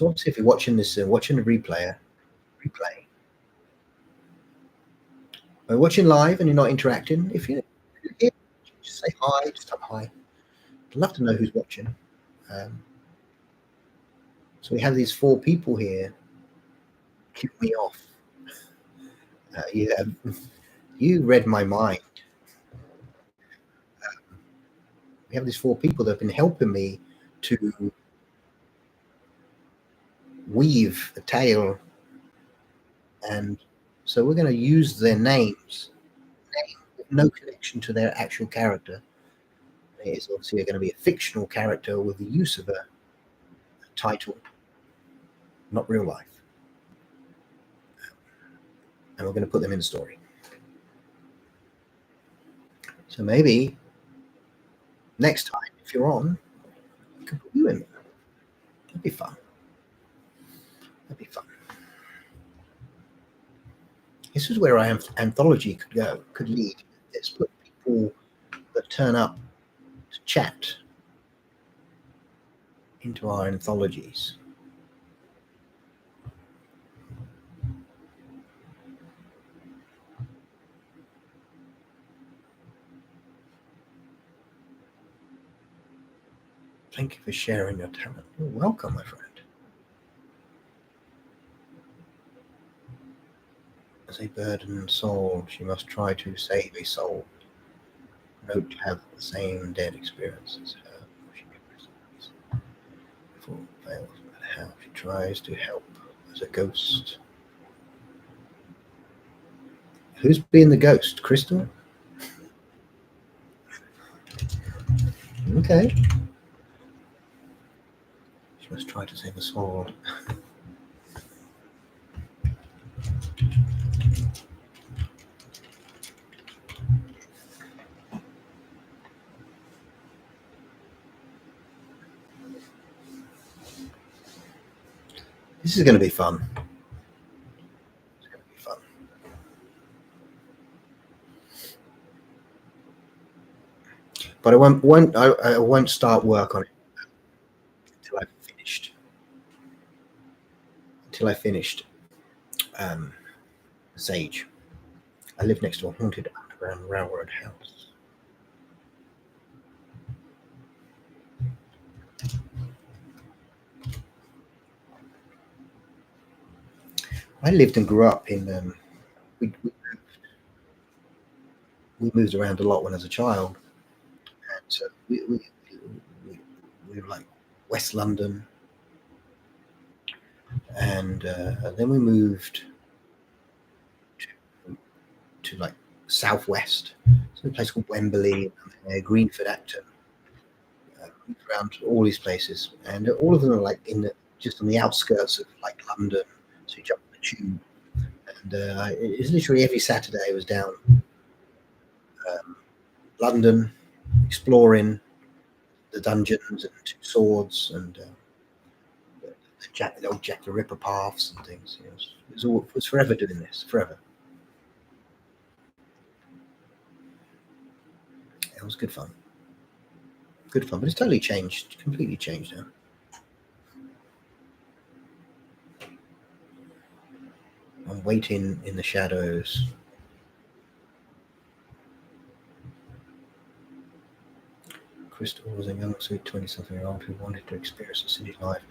obviously, if you're watching this, watching the replay, or watching live and you're not interacting, if you're here, just say hi, just type hi. I'd love to know who's watching. So we have these four people here. Keep me off. You read my mind. We have these four people that have been helping me to weave a tale, and so we're going to use their names with no connection to their actual character. It is obviously going to be a fictional character with the use of a title, not real life, and we're going to put them in the story. So maybe next time, if you're on, I can put you in there. That'd be fun. That'd be fun. This is where our anthology could lead. Let's put people that turn up to chat into our anthologies. Thank you for sharing your talent. You're welcome, my friend. As a burdened soul, she must try to save a soul. Note to have the same dead experience as her. She before it fails, no matter how she tries to help as a ghost. Who's being the ghost? Crystal? Okay. She must try to save a soul. This is going to be fun. It's going to be fun. But I won't start work on it until I've finished. Sage. I live next to a haunted underground railroad house. I lived and grew up in. We, we we moved around a lot when I was a child, and so we, we were like West London, and then we moved to, like Southwest, so a place called Wembley, Greenford, Acton, around all these places, and all of them are like just on the outskirts of like London. So you jump on the tube, and it's literally every Saturday I was down London, exploring the dungeons and Two Swords and the old Jack the Ripper paths and things. It was forever doing this, forever. It was good fun. Good fun, but it's totally changed, completely changed now. I'm waiting in the shadows. Crystal was a young, sweet 20-something-year-old who wanted to experience the city life.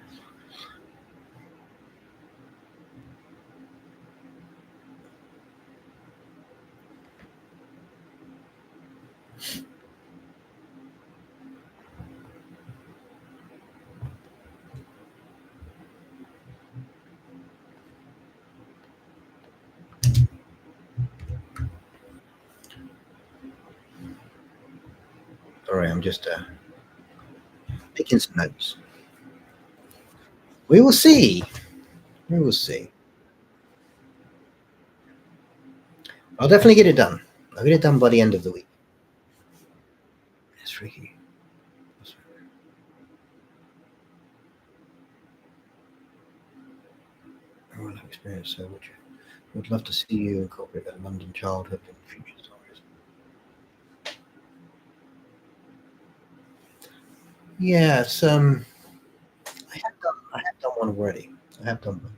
Sorry, I'm just making some notes. We will see. We will see. I'll definitely get it done. I'll get it done by the end of the week. It's freaky. I will have experience, so would love to see you incorporate that London childhood in future stories. Yeah, it's I have done one already. I have done one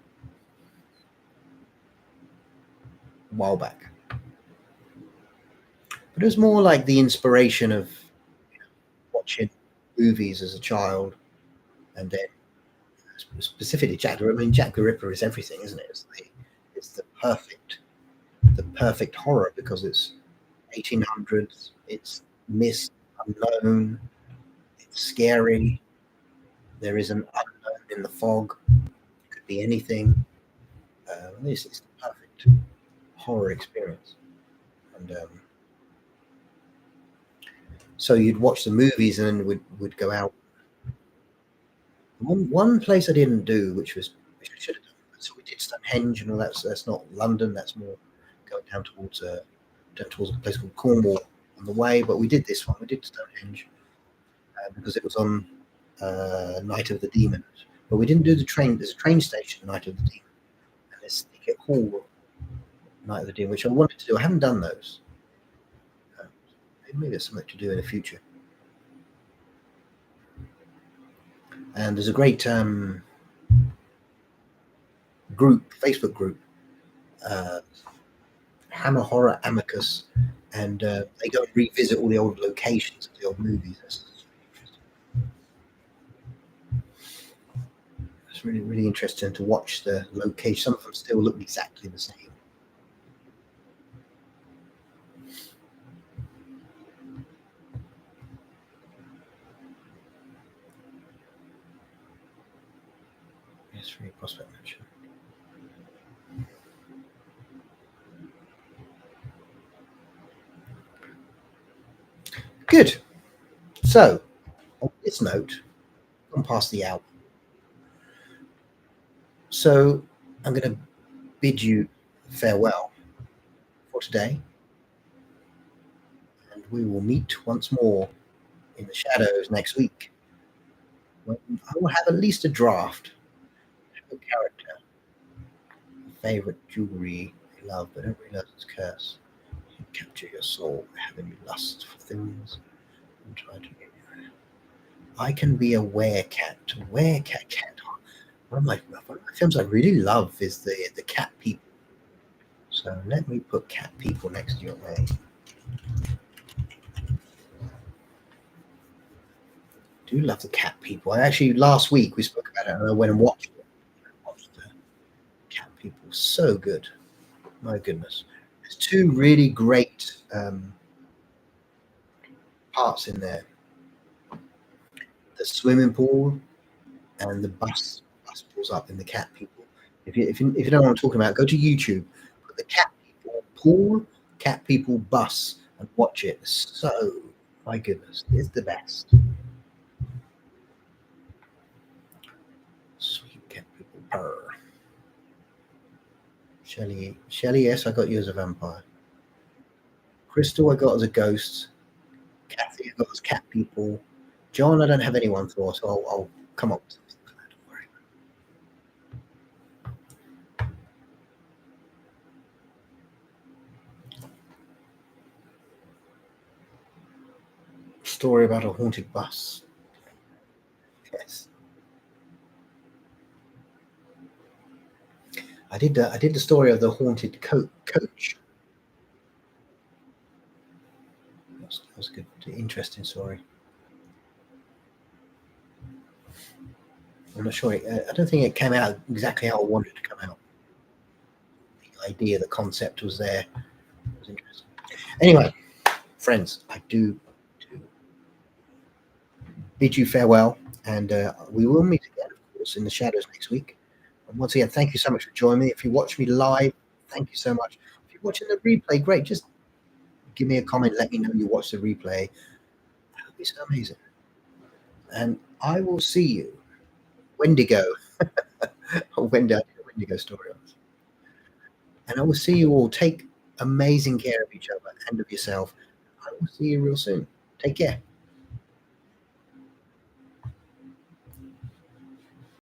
a while back. But it was more like the inspiration of watching movies as a child, and then specifically Jack the Ripper. I mean, Jack the Ripper is everything, isn't it? It's the perfect horror because it's 1800s. It's mist, unknown. It's scary. There is an unknown in the fog. It could be anything. This is the perfect horror experience, and so you'd watch the movies and then would go out. One place I didn't do, which we should have done. So we did Stonehenge and all that. So that's not London. That's more going down towards a place called Cornwall on the way. But we did this one. We did Stonehenge because it was on Night of the Demons. But we didn't do the train. There's a train station, Night of the Demon, and there's Thicket Hall, Night of the Demon, which I wanted to do. I haven't done those. Maybe there's something to do in the future. And there's a great Facebook group, Hammer Horror Amicus, and they go and revisit all the old locations of the old movies. It's really, really interesting to watch the location. Some of them still look exactly the same. It's really Prospect Mansion. Good. So, on this note, I'm past the hour. So, I'm going to bid you farewell for today. And we will meet once more in the shadows next week. When I will have at least a draft, a character, a favorite jewelry you love, but don't realize it's curse. You capture your soul by having you lust for things and try to get you. I can be a werecat. Cat. One of my films I really love is the cat people. So let me put cat people next to your name. I do love the cat people. I actually last week we spoke about it and I went and watched it. I watched the cat people. So good. My goodness. There's two really great parts in there. The swimming pool and the bus pulls up in the cat people. If you don't know what I'm talking about, go to YouTube, put the cat people pool, cat people bus, and watch it. So, my goodness, it's the best. Sweet cat people purr. Shelley, yes, I got you as a vampire. Crystal, I got as a ghost. Kathy, I got as cat people. John, I don't have anyone for, so I'll come up with something for that. Don't worry. Story about a haunted bus. Yes. I did the story of the haunted coach. That was a good, interesting story. I'm not sure. I don't think it came out exactly how I wanted it to come out. The idea, the concept was there. It was interesting. Anyway, friends, I do bid you farewell, and we will meet again, of course, in the shadows next week. And once again, thank you so much for joining me. If you watch me live, thank you so much. If you're watching the replay, great. Just give me a comment. Let me know you watched the replay. That would be so amazing. And I will see you. Wendigo. Wendigo story. And I will see you all. Take amazing care of each other and of yourself. I will see you real soon. Take care.